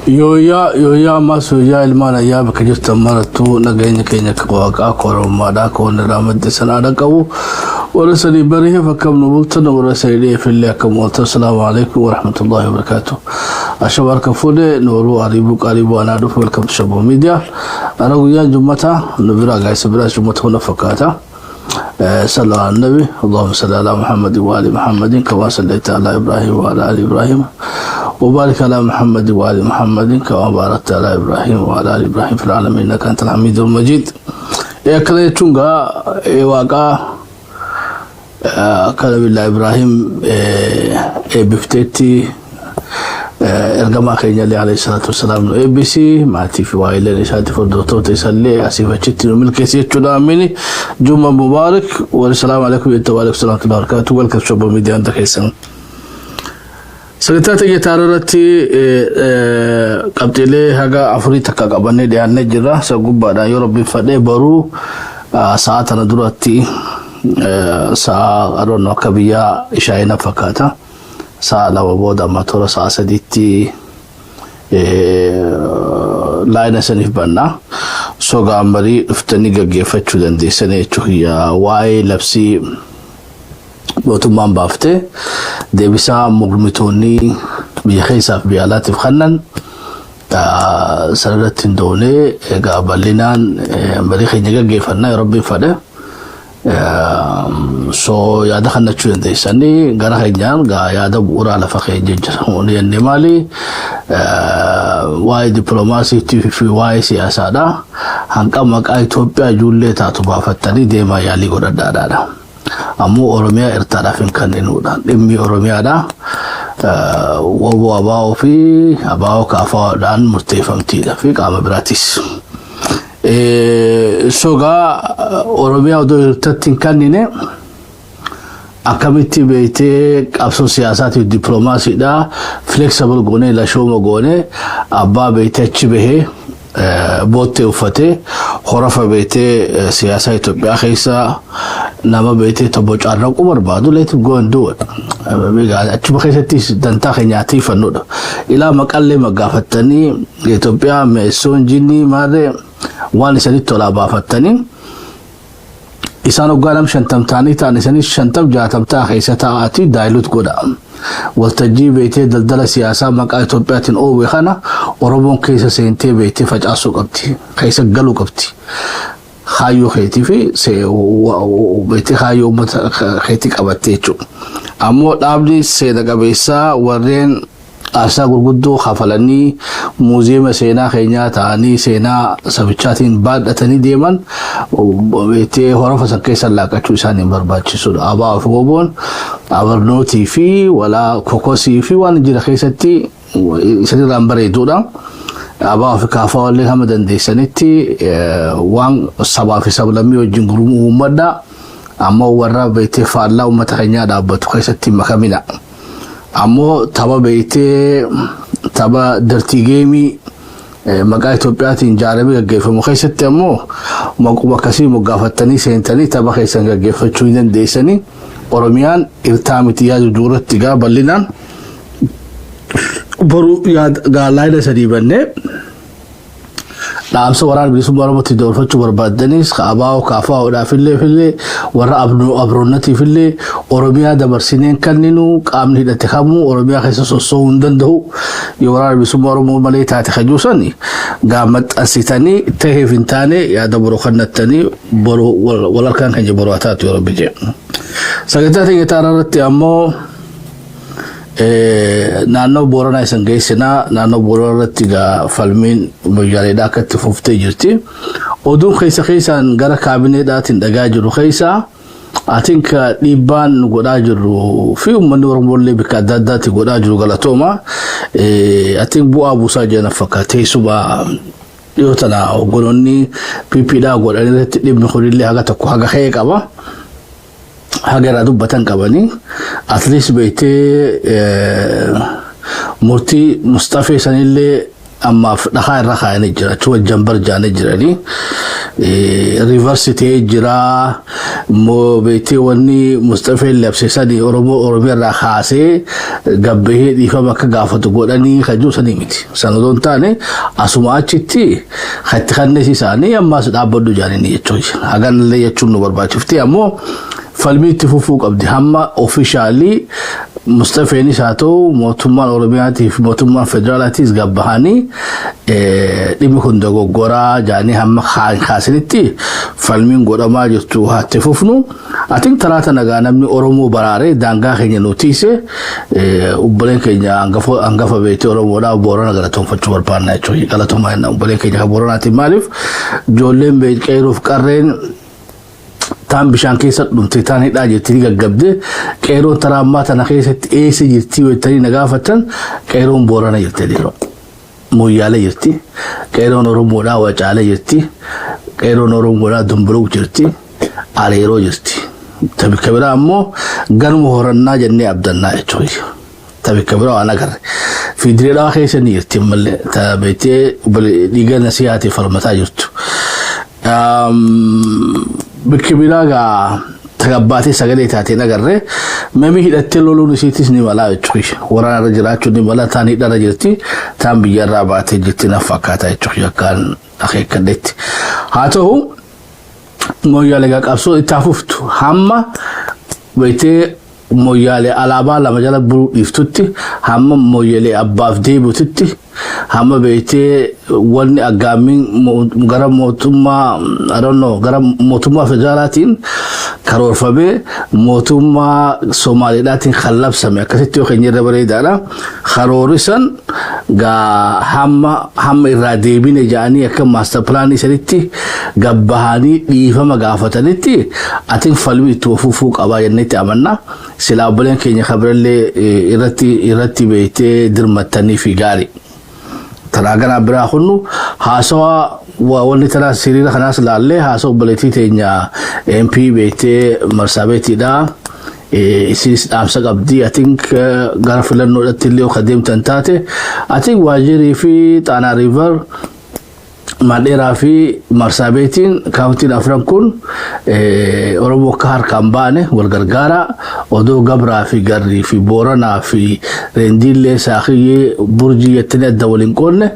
يويا ما سويا المانا يا بكجت مرتو نجينا كينيا كواقع كورم مادا كون رامد سنة ركوا ورسلي بريه فكم نبلتنا ورسلي في الله كم السلام عليكم ورحمة الله وبركاته أشوار كفودة نورو قريبو أنا أدوف welcome شباب ميديا أنا ويا جمعة نبرا جالس برا جمعة هنا فكاتا صلى على النبي اللهم صل على محمد وآل محمد كما صليت على إبراهيم وعلى آل إبراهيم وبارك على محمد وآل محمد كما باركت على إبراهيم وعلى آل إبراهيم في العالمين إنك أنت الحميد المجيد يا كلا تونغا واقع كلا بالله إبراهيم بفتتي ergama keenya عليه الصلاة والسلام ABC معتي في وائل نشاط فردوتو تسلي أسيفة شتي وملكسي تنامني جمعة مبارك والسلام عليكم وعليكم السلام ورحمة الله وبركاته welcome شباب ميديا عندك يسن سلطات يتعرضتي قبتلي هذا أفريقيا كقبني ديان نجرة سقوبا دا يوروبي فدي برو ساعة ندرتي ساعة أرونا كبيا إشاعنا فكاتا ساعة وبودا ما ترى ساعة سديتي لاين سنيف بنا سوغا مري افتني جيفتشو دندي سنة هي واي لبسي بوتمان بافته دبسا مغمتوني بيخيسا بيالات فخنن سردت دوني قابلنا مري خينيجا جيفنا يا ربي فده so yada khana chuyen de sani gara khayjan ga yada ura la fakhe jejoni nemali why diplomacy fi why siyasa da hanka maka Ethiopia julle ta tuba fatani de ma yali goda da amu oromia irtarafin kaninu da dimmi oromia da wo abaw fi abaw kafa dan mustafamti da fi qama bratis soga oromia do tatin kanine akamiti beite abso siyasati diplomasi da flexible gone la shomo gone abba beite chibehe bote ufate khorafa beite siyasa Ethiopia khaysa nama beite taboch arqu barbadu let gondo biga achba khaysati danta khanyati fanuda ila maqalle magafatani Ethiopia meson jini mare وان سنت ولا بافتني إسانو قالم شنتم تاني تاني سنت شنتم جاتم تاخي ستاعتي دايلوت قدام والتجي بيتي دلدل سياسة مقا إثيوبيات أو وخانا وربون كيسا سينتي بيتي فجأسو قبتي كيسا قلو قبتي خايو خيتي في سي بيتي خايو خيتي قبتيچو أمو لابدي سيدا قبيسا ورين أسا غرغدو خفلني موزيم سينا خينيا تاني سينا سبچاتين بعد اتني ديمن وبيتي هورف سكيس لاكا چوساني برباچي سود ابا فوبون ابرنو تي في ولا كوكوسي في وان جير خيستي سيدي لامبري دودا ابا في كافا اللي همدن دي سنتي وان سبا في سبلمي وجنغرو مدا اما ورا بيتي فالا ومتخنيا دابت خيستي مكامينا أمو تبا بيتي تبا درتي جيمي مقا إثيوبيا تنجاربي جيف مخيسة أمو مكاسي مقافتني سينتني تبا خيسان جيف تشويدن ديسني أوروميان إرتامي تياجو جورت تيجا بلنان برو ياد غالايدا سريبني نعم سواران بيسو مرمتي دور فتشو بربادنيس خاباو كافاو دا في اللي ورا أبرونتي في اللي أوروميا دا برسينين كننو قامني دا تخامو أوروميا خيسا سوسون دندهو يوران بيسو مرمو ملي تاتي خجوساني قامت أسيتاني تهي فنتاني يا دا برو خنتاني برو والاركان خنجي برو أتاتي وربي جي ساقتاتي يتارارتي أمو نانو بورنا يسنجيسنا نانو بورنا تيجا فالمين مجالدا كتفوفتي جرتي ودون خيسا نجارا كابينة داتين دجاجرو خيسا أتينك ليبان غداجرو في منور مولي بكادات غداجرو غلطوما أتينك بو أبو ساجنا فكاتي سبا يوتنا وقولوني بيبيدا غداني تبي خليلي هذا تكو هذا خيك أبا هاجر أدوب بتن كباني أتليس بيتي مرتي مصطفى سنيلي أما في نخاي رخاي نجرا شو الجنبر جا نجراني ريفرسيتي جرا مو بيتي وني مصطفى لبسيساني أورومي رخاسي قبه دي فما كقافة تقولني خجوسني متي سندون تاني أسماء شتي خنسي ساني أما سدابدو جاني نيجوي أغان اللي يجون بربا شفتي أمو فالمي تفوفوق أبدي هما أوفيشالي مصطفى نساتو موتومان أوروبياتي في موتومان فدرالاتيز قبهاني ديمي كندو غورا جاني هما خاسنتي فالمين غورا ما جستو هاتفوفنو أتين تراتا نغانا من أورومو براري دانغا خيني نوتيسي وبلين كينيا أنغفا بيتي أورومو دا بورانا غلطون فتشو بربانا يچوي غلطون ما ينا وبلين كينيا بورانا تماليف جولين بيت كيروف قرين تام بشان كيسة دمتيتاني دا جتري قبده كيرون ترامات أنا كيسة إيسي جرتي ويتاني نقافة كيرون بورانا جرتي مويالي جرتي كيرون أورومو دا وجالي جرتي كيرون أورومو دا دمبروك جرتي عليرو جرتي تبي كبيرا أمو غنمو هورنا جنني أبدالنا يچوي تبي كبيرا أنا كر في دريلا خيسة نيرتي ملي تبيتي ديگا نسياتي فرمتا جرتو بكبيرا تغباتي سغلي تاتي نغره ممي هدتلولو نسيتس ني ولا چوي ورا رجراچو ني ولا تاني درجتي تام بيراباتي جتي نفقاتا چوي كان اخي كدت هاتو مويالي قابسو اتاففتو هما بيتي مويالي علابا لما جالا برو يفتوتي هما مويالي أباف ديبوتي هما بيتي وني أقامين غرام موتوما I don't know غرام موتوما فجالاتين كارور فبي موتوما سومالي لاتين خلاب سمي كسيتيو خيني ربري دارا خاروريسان غا هما إراديبين جاني أكا ماستر بلاني سريتي غبهاني ليفا مغافتانيتي أتين فالوي توفوفوك أبا ينيتي أمنا سلا بلين كيني خبر اللي إراتي بيتي درمتاني في غاري تراغنا براخنو هاسوا وولي ترى سيريرا خناس لالي هاسوا بليتي تينيا MP بيتي مرسابيتي دا سيريس أمسك أبدي I think غرفلن نورت اللي وخدم تنتاتي I think واجري في تانا ريفر ماديرا في مرسابيتين كاونتين أفرانكون أوروبو كار كامباني والغرغارة ودو غبرا في غري في بورانا في رنديل ساخي برجي يتنى الدولين كون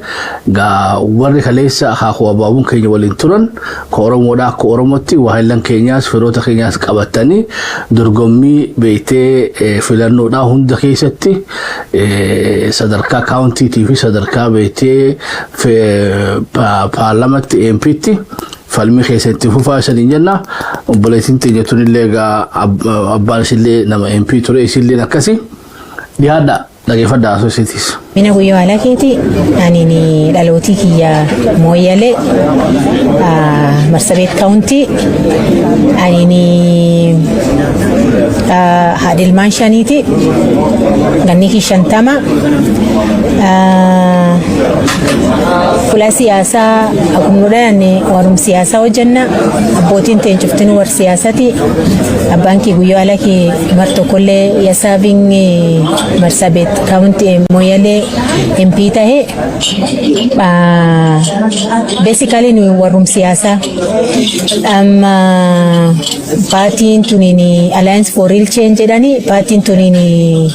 غا وري خليسا خاخوا بابون كيني ولين تورن كورمو دا كورموتي وهيلان كينياس فروتا كينياس قبطاني درغمي بيتي فيلانو دا هند كيستي صدركا كاونتي تي في صدركا بيتي في بارلمانت امبيتي فالمي خيسنتي فوفاسن جنة وبليتين تيجتون اللي أبانش اللي نما امبي توريس اللي نكسي لهذا لكن فدا سوسيتيس mina guyyo alaketi yani ni dalotiki ya moyale Marsabit County yani ni hadil manshaniti ganiki shantama kula siyasa akumnudani warum siyasa wajanna abotin tenchuftinu war siyasati abanki guyyo alaki marto kolle ya serving Marsabit County moyale MP tahe basically ni warum siyasa party tunini Alliance for Real Change dani party tunini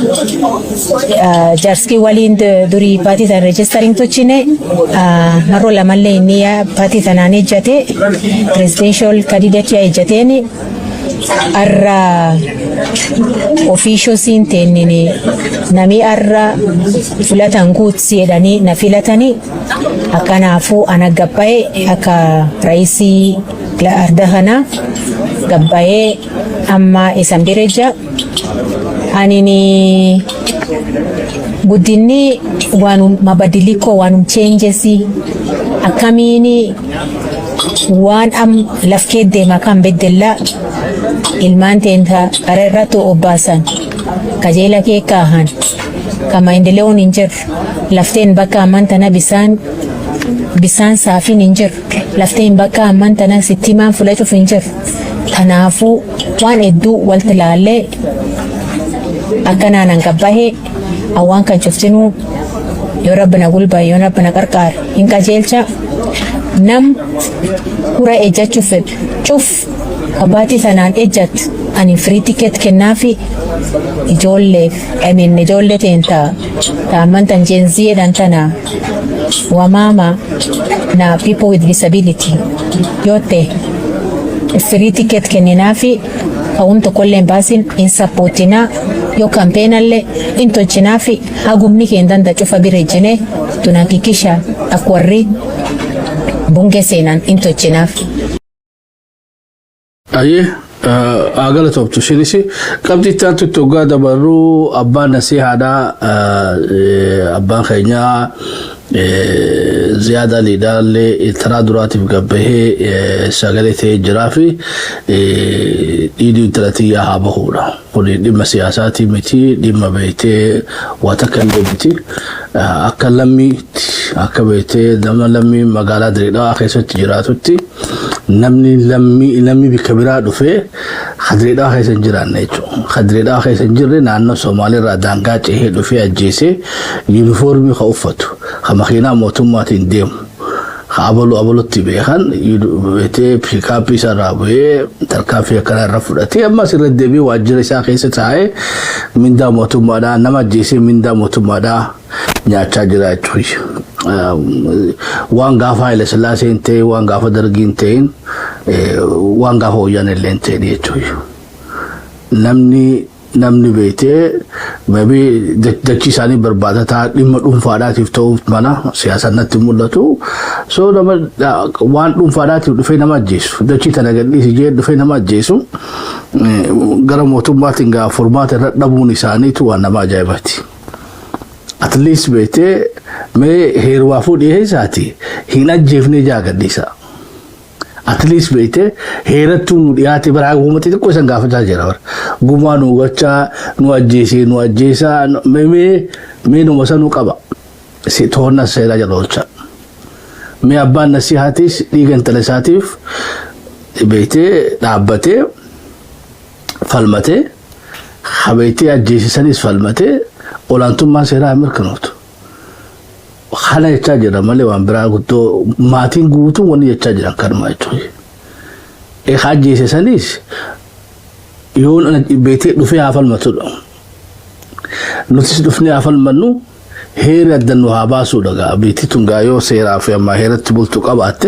Jarski walin duri party tan registering to chine marola malle niya party tanane jate presidential candidate ya jateni arra officials intennini nami arra filatan gutsi edani na filatani akanafu anagabbaye aka raisi ardahana gabbaye amma isambireja anini budini wanu mabadiliko wanu changes akamini wan am lafkede makam bedella ilmantenta areratu obasan kajela ke kahan kama endeleo ninjer laften baka mantana bisan safi ninjer laften baka mantana sitima fulatu finjer tanafu wan eddu waltalale akana nangabahe awan kan chuftinu yoo rabbana gulbaa yoo rabbana qarqaar hin qajeelcha nam hura ejjachuuf fedhu cuf abbaatii sanaan ejjat ani free ticket kennaafi ijoolleef ijoollee teenta taammantan jeenziidhaan tana wamama na people with disability yote free ticket kenninaafi awum tokkolleen baasin in supportina yo campaignalle in tolchinaafi hagumni keendanda cufa birejine tunahakikisha akwarri bunge seenan in tolchinaaf. Aye agala toptu shirisi qabdi taatu toga dabaru abba nasihada abba khaynya زيادة لدالة ترادرات بقبه ساقلته جرافي إيدي تلاتية هابهورا قولي لما سياساتي متي لما بيتي واتكلمتي أكلمي أكبيتي لما لمي مقالة دريدا أخيسة تجراتوتي نمني لمي بكبيرات وفي خدريدا أخيسة جران نيجو خدريدا أخيسة جران نانو سومالي رادانقات إهد وفي أجيسي يونيفورمي خوفتو خمخينا موتومات انديم خابلو تبيخان يدو بيكابي سرابي تركافي كان رفضتي اما سر الدبي واجر ساخي ستاي من دا موتومادا نما جيسي من دا موتومادا نياچا جرا چوي وان غافا الى سلاسي انتي وان غافا درغينتين وان غافا يانلنتي دي چوي namni beete maybe dachi sani barbada ta dhimma dhuunfaadhaatiif ta'uuf mana siyaasanatti mul'atu so nama waan dhuunfaadhaatiif dhufee nama ajjeesu dachi tana gadhiisi jee dhufee nama ajjeesu gara mootummaatiin gaa furmaata irra dhabuun isaaniitu waan nama ajaa'ibaati at least beete mee heerwaafuu dhiyeessaati hin ajjeefne jaa gadhiisa at least beete heerattu nu dhiyaate baraa gumati ko isan gaafata jira bar guma nu gacha nu ajjeesa me no masanu qaba si toonna seera jalolcha me abban nasihatis digan talasatif beete dhaabbate falmate khabeete ajjeesisanis falmate olantummaa seera amirkanotu خلا يتاجر مالي وان براغوتو ماتين غوتو وني يتاجر كان ما يتوي اي حاجه سسانيس يون انا بيتي دفي افل متو نوتيس دفني افل منو هير دنو هاباسو دغا بيتي تونغايو سيرا في ما هير تبولتو قبات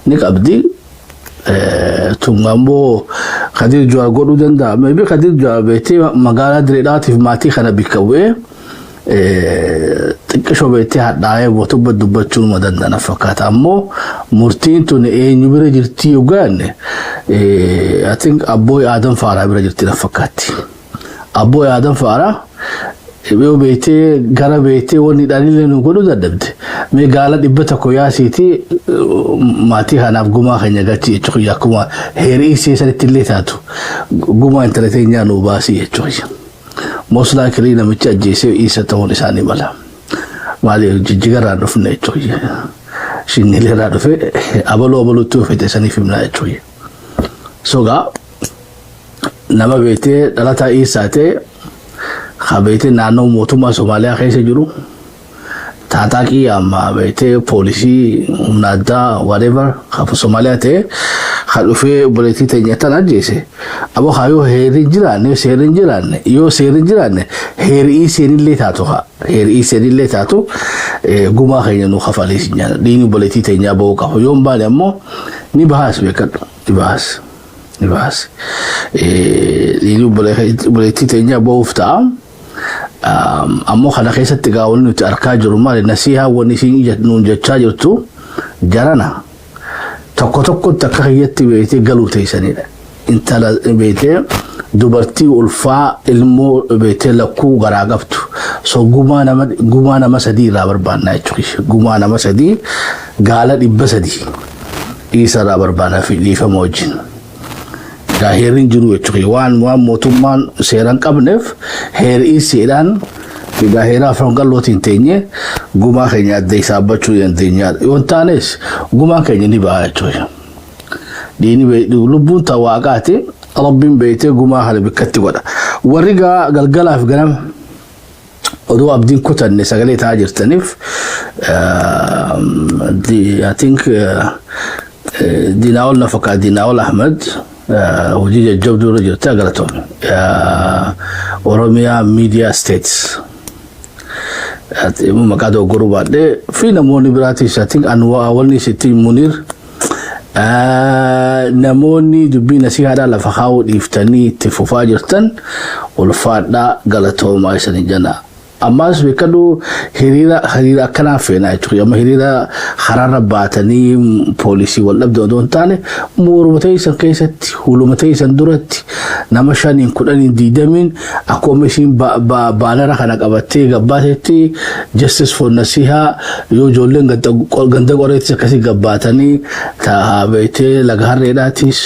نيك ابدي تونغامبو خدير جو غودو دندا ميبي خدير جو بيتي مغالا دريدات في ماتي خنا بيكوي تكشو بيتي هداي وتوب دبچون مدندنا فقط امو مرتين تون اي نيبره جرتي يوغان I think ابوي ادم فارا بره جرتي فقط ابوي ادم فارا بيو بيتي غرا بيتي وني دالي نو غدو ددبت مي غالا دبتا كو ياسيتي ماتي هناف غما خنيا غتي تخيا كما هيري سي سلتليتاتو غما انترتينيا نو باسي تشوي موسلا كرينا متجيسي إيسا تون إساني بلا مالي جيجرا رفنا يتوي شيني لرا رفي أبلو توفي تساني في ملا يتوي سوغا نما بيتي دلاتا إيسا تي خبيتي نانو موتوما سوماليا خيسي جرو تاتاكي أما بيتي بوليسي نادا whatever خفو سوماليا تي خلو في بوليتي تنيتا نجيسي ابو خايو هيرين جيران سيرين جيران يو سيرين جيران هيري سيرين لي تاتو هيري سيرين لي تاتو غوما خينا نو خفالي سينيا ديني بوليتي تنيا بو كفو يوم بالي امو ني بحاس بكد نباس ديني بوليتي تنيا بو فتا امو خلا خيسه تغاول نو تاركا جرمال نسيها ونسين نون جاجرتو جرانا tokko takkayyatti beete galuu teessanidha intala beete dubartii ulfaa ilmoo beete lakkuu garaa qabtu so gumaa nama sadii irraa barbaanna jechuudha gumaa nama sadii gaala 300 isa irraa barbaanna fi liifama wajjin heerin jiru jechuudha waan mootummaan seeran qabneef heerii seeraan Gahera from Galotin Tenya, Guma Kenya, they sabachu and Tenya. Yontanes, Guma Kenya Niba. The Lubunta Wagati, Alabim Bete, Guma had a Katiwada. Wariga Galgala of Gram oduu abdiin kutanne sagalee ta'aa jirtaniif I think Dinaawol na fakkaata Dinaawol Ahmed hojii jajjabduu irra jirti agaratoon Oromiyaa Media States maqaa dogoggoruu baadhee fi namoonni biraatis I think awwalni sitti Munir namoonni dubbii nasihaadhaa lafa kaa'uu dhiiftanii itti fufaa jirtan ulfaadhaa galatoomaa isanii jana ammas beekadu hiriira akkanaa feena jechuudha amma hiriira haraarra baatanii poolisii wal dhabdoo doon taane muurumata isan keessatti hulumata isan duratti nama 5 diidamin akkuma isin baanara kana qabattee gabbaatetti justice for nasiha yoo ijoolleen ganda qoreetti akkasii gabbaatanii taabeetee laga harreedhaatis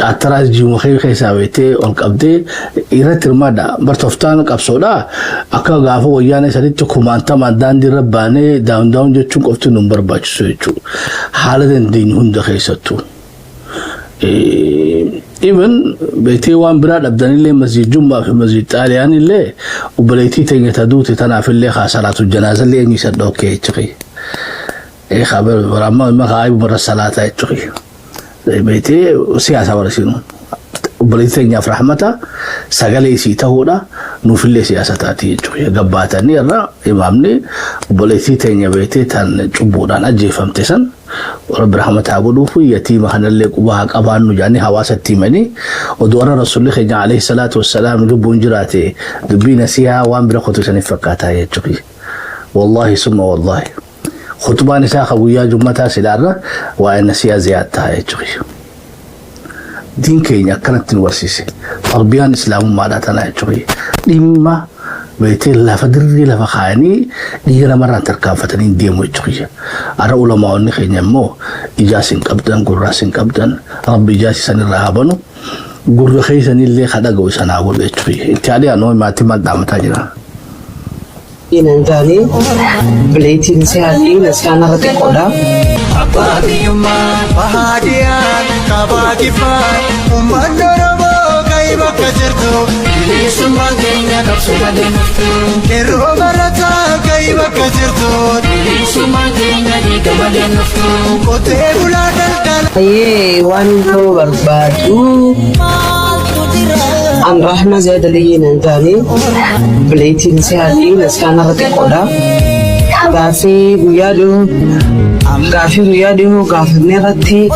Atras jimu keessa beete ol qabdee irratti hirmaadha bartoftaan qabsoodha akka gaafa wayyaanee sadiitti kumaantamaan daandii irra baanee daawun jechuun qofti nu barbaachisu jechuudha haala dandeenyu hunda keessattuu even beetee waan biraa dhabdanillee masjid Jummaa fi masjid Xaaliyaanillee obboleettii teenya taduuti tanaafillee salaatu janaazallee eenyu isa dhookee jechuudha khabar baramma maqaayibu bara salaataa jechuudha beetee siyaasa warasiinu obboleettii rahmata sagalee sii ta'uudha nuufillee siyaasa taati jechuudha gabbaatanii irra imaamni obboleettii teenya beetee tan cubbuudhaan ajjeefamte san rabbi rahmata godhuuf yatiima kanallee qubaa qabaannu jaanii hawaasatti himanii oduu warra rasuulli keenya alayhi salaatu wassalaam lubbuun jiraate dubbii nasihaa waan bira qotisaniif fakkaataa jechuudha wallahi summa wallahi خطبان ساخ ويا جمعة سلارة وأنا سيازيات تايجري دين كينيا كانت تنورسيسي تربيان إسلام ما لا تنايجري لما بيت الله فدري لا فخاني دينا مرة تركافتني ديمو يجري أرى علماء النخين يمو إجاسين كبدن قراسين كبدن ربي إجاسي سن الرهابنو قر خيسن اللي خدا جوسنا أقول يجري إنتي أنا ما تمد دام تاجنا Inanjani beli sehati nasiana rati koda. Abadi umar bahadian kabagifan umandoromo kaiba kajerto ini sumangenya kapsuda naftu kero barata kaiba kajerto ini sumangenya di kamade naftu kote buladan kal Aye wanto berbatu An rahma Zaid Ali Nanjani beli sehati nasiana rati koda. Gafi guyadu gafi nerati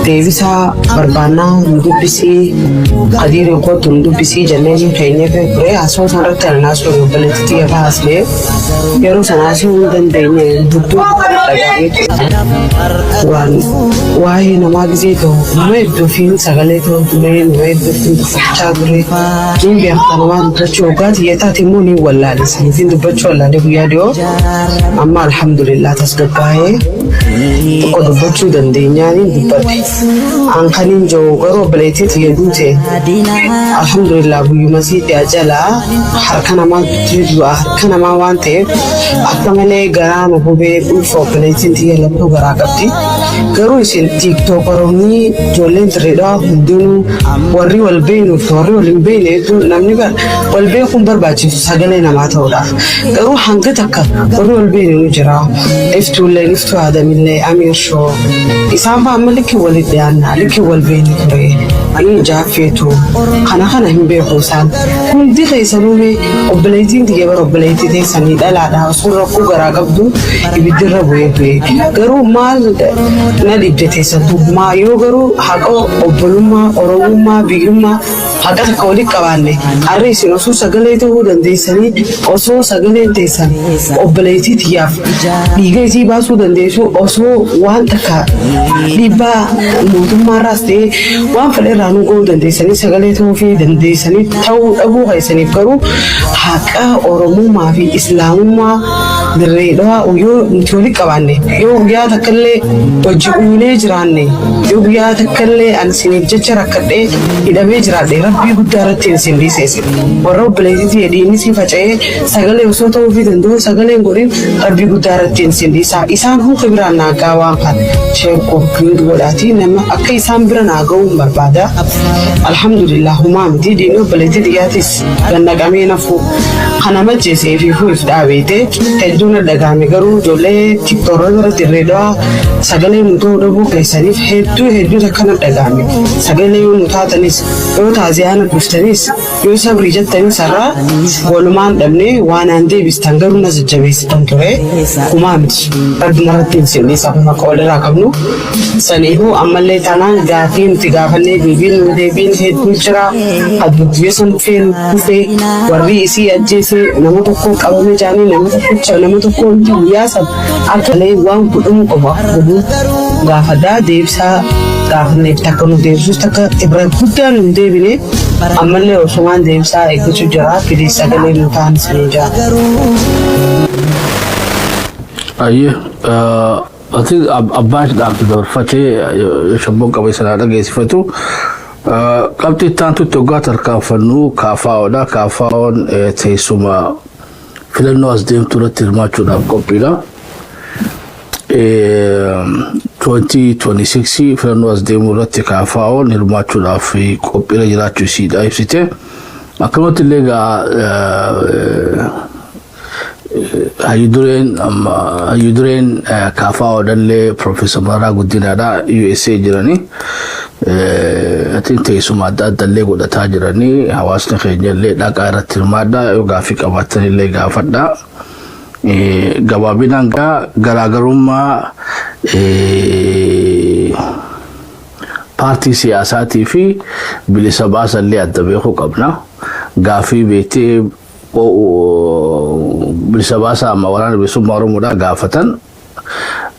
Devisa berbana mendubisi hadir ko tundubisi jalan kayaknya pre asal sana ternasu beliti apa asli yaru sana sih dan denya butuh lagi wan wahai nama gitu nama itu film segala itu nama itu cakri ini biar tanaman tercoba dia tak timuni wala di sini film tu bercola di guyadu amma alhamdulillah tasgabai ko bercu dan denya ni angkanin jogoro beleti tiyadute alhamdulillah bu masjid ajala harkana ma tijwa harkana ma wante akamene garano bube ufo beleti tiyala to garakati garu isin tiktok oroni jolen treda hundunu warri walbeenu warri walbeenu tu namni ba walbe khum barbachi sagale na matawda garu hangataka warri walbeenu jira iftu le iftu hada minne amir sho isamba maliki walid yana liki walbeni kure ani jafetu kana himbe hosan kun di khaysanume oblaytin dige bar oblayti de sani dala da sura ku gara gabdu ibidira boye garu mal na dibte santu ma yo garu hago oboluma oroma biguma haga kawli kawanne arre sino su sagale to hudan de sani oso sagale de sani oblayti tiyaf dige ji basu dan de su oso wantaka liba muduma raste wan fale ranu go dande sani sagale to fi dande sani taw abu hay sani karu haqa oromo ma fi islamu ma dirre do yo ntoli kawanne yo ya takalle hojii uulee jiraanne yoo guyyaa takkallee an isiniif jecha rakkadhee hidhamee jiraadhe rabbii guddaa irratti isin dhiiseesse warra obboleettii hedhiinni si faca'ee sagalee osoo ta'uu fi danda'u sagaleen godhin rabbii guddaa irratti isin dhiisa isaan hundi biraan naagaa waan kan sheekoo godhaatii nama akka isaan bira naaga'uun barbaada alhamdulillah humaa miti diinii obboleettii dhiyyaatis gannaqamee nafu kana majjeesee fi fuuf dhaabeete hedduun dhagaame garuu ijoollee tiktooroota irratti irreedhaa sagalee nutoo dhabuu keessaniif hedduu akkana dhagaame sagalee yoo nutaatanis yoo taaziyaana dhuftaniis yoo sabrii jettanis irraa walumaan dhabnee waan aan deebistan garuu na jajjabeessitan ture humaa miti rabbina irratti hin sinnis akkuma qoolirraa qabnu saniifuu ammallee taanaan gaafii nuti gaafannee deebiin hedduu jira addubbiyya san dhufee warri isii ajjeesee nama tokko qabame jaanii nama tokko guyyaa sab akkalee waan godhamu qofa gaafadhaa deebisaa gaafanneef takka nu deebisuus takka ibra guddaa nu deebine ammallee osumaan deebisaa eeggachuu jira fidii sagalee nu ta'an sanii jira. Ayyee ati abbaan dhaabdu dabarfatee shabboon qabee sanaa dhageessifatu qabxii ittaantu itti hoggaa tarkaanfannu kaafaa'oodha. Kaafaa'oon teessuma filannoo as deemtu irratti hirmaachuudhaaf qophiidha. 2026 filannoo as deemuu irratti kaafaa'oon hirmaachuudhaaf qophiirra jiraachuu isiidha ibsite. Akkanumatti illee hayyudureen kaafaa'oodhallee Profeesar Mararaa Guddinaadha USA jiranii. Atiin teessuma adda addallee godhataa jiranii hawaasni keenya illee dhaqaa irratti hirmaadha yoo gaaffii qabaatan illee gaafadha. Gabaabinaan garaagarummaa paartii siyaasaatii fi bilisa baasallee adda beekuu qabna. Gaaffii beektee bilisa baasaa amma waraana bilisummaa Oromoodhaa gaafatan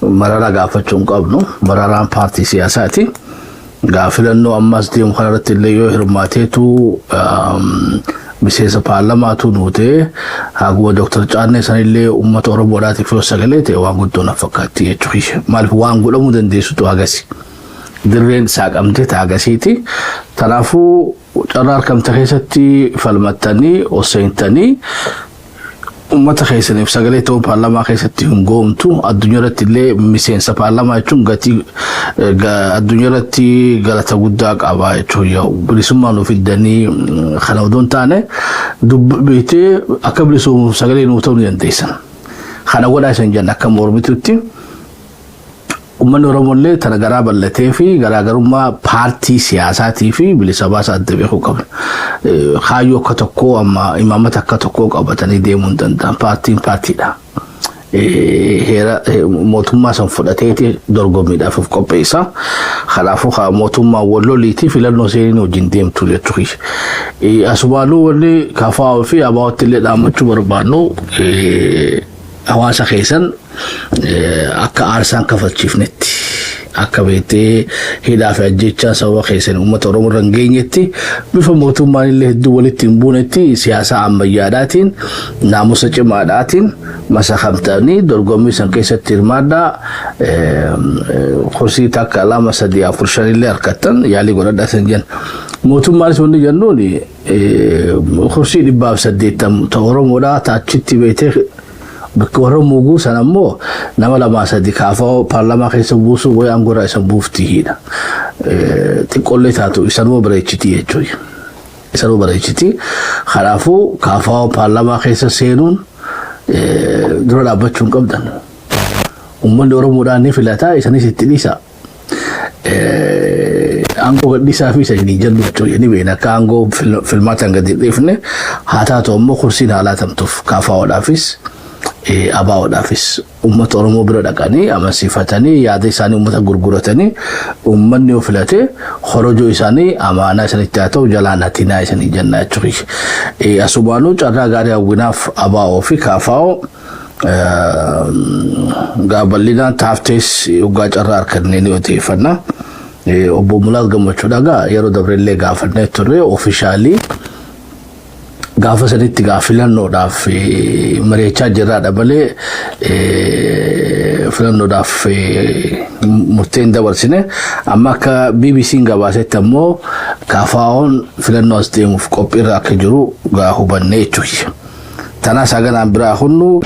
Mararaa gaafachuu hin qabnu. Mararaan paartii siyaasaati. Filannoo ammas deemu kanarratti illee yoo hirmaateetu miseensa paarlamaatu nuutee haguma Dr. Caannee sanillee uummata Oromoodhaatiif yoo sagalee ta'e waan guddoo na fakkaatti jechuudha. Maaliif waan godhamuu dandeessutu agasi. Dirreen saaqamtee taagasiiti. Kanaafuu carraa argamte keessatti falmattanii osseentanii ummata keessaniif sagalee ta'uu paarlamaa keessatti hin goomtu. Addunyaa irratti illee miseensa paarlamaa jechuun gatii addunyaa irratti galata guddaa qaba jechuudha. Bilisummaa nuuf fiddanii kana odoo hin taane dubbiitee akka bilisummaa sagalee nuuf ta'uu ni dandeessan. Kana godhaa isin jenna akka mormitutti. Uummanni Oromollee tana garaa bal'atee fi garaagarummaa paartii siyaasaatii fi bilisa baasaa adda beekuu qabna. Kaayyoo akka tokkoo amma imaamata akka tokkoo qabatanii deemuu hin danda'an. Paartiin paartiidha. Mootummaa san fudhateeti dorgommiidhaaf of qopheessa. Kanaafuu mootummaa walloliitii filannoo seenii wajjin deemtu jechuudha. Asumaaluu wanni kaafaa fi abaawatti illee dhaammachuu barbaannu hawaasa keessan akka aarsaan kafalchiifnetti akka beektee hidhaa fi ajjechaa sababa keessan uummata Oromoo irra hin geenyetti bifa mootummaan illee hedduu walitti hin buunetti siyaasa ammayyaadhaatiin naamusa cimaadhaatiin masakamtanii dorgommii san keessatti hirmaadhaa kursii takka 2 3 4 5 illee harkattan yaalii godhadhaa san jenna. Mootummaanis wanni jennuun kursii 180 Oromoodhaa taachitti beektee bakka warra muuguu san ammoo nama 2 3 kaafaa paarlamaa keessa buusu way angora isan buuftiidha. Xiqqollee taatu isanuma bareechiti jechuudha. Isanuma bareechiti. Kanaafuu kaafaa paarlamaa keessa seenuun dura dhaabbachuu hin qabdan. Uummanni Oromoodhaan ni filataa isanis itti dhiisa. Aangoo gadhiisaa fi isanii jennu jechuudha. Ni beena akka aangoo filmaataan gadi dhiifne haa taatu ammoo kursiin haalaa tamtuuf kaafaa'oodhaafis abaa'oodhaafis uummata Oromoo bira dhaqanii amansiifatanii yaada isaanii uummata gurguratanii uummanni yoo filate horojoo isaanii amaanaa isanitti haa ta'u jalaan hatinaa isanii jenna jechuudha. Asumaanuu carraa gaarii hawwinaaf abaa'oo fi kaafaa'oo gaaballinaan taaftees ugaa carraa harkannee ni odeeffannaa. Obbo Mulaat Gammachuudhaa yeroo dabrellee gaafannee turre ofiishaalii gaafa sanitti filannoodhaaf mari'achaa jirraadha malee filannoodhaaf murteen dabarsine amma akka BBC'n gabaasetti ammoo kaafaa'oon filannoo as deemuuf qophiirra akka jiru hubannee jechuudha. Tanaa saganaan biraa hunnu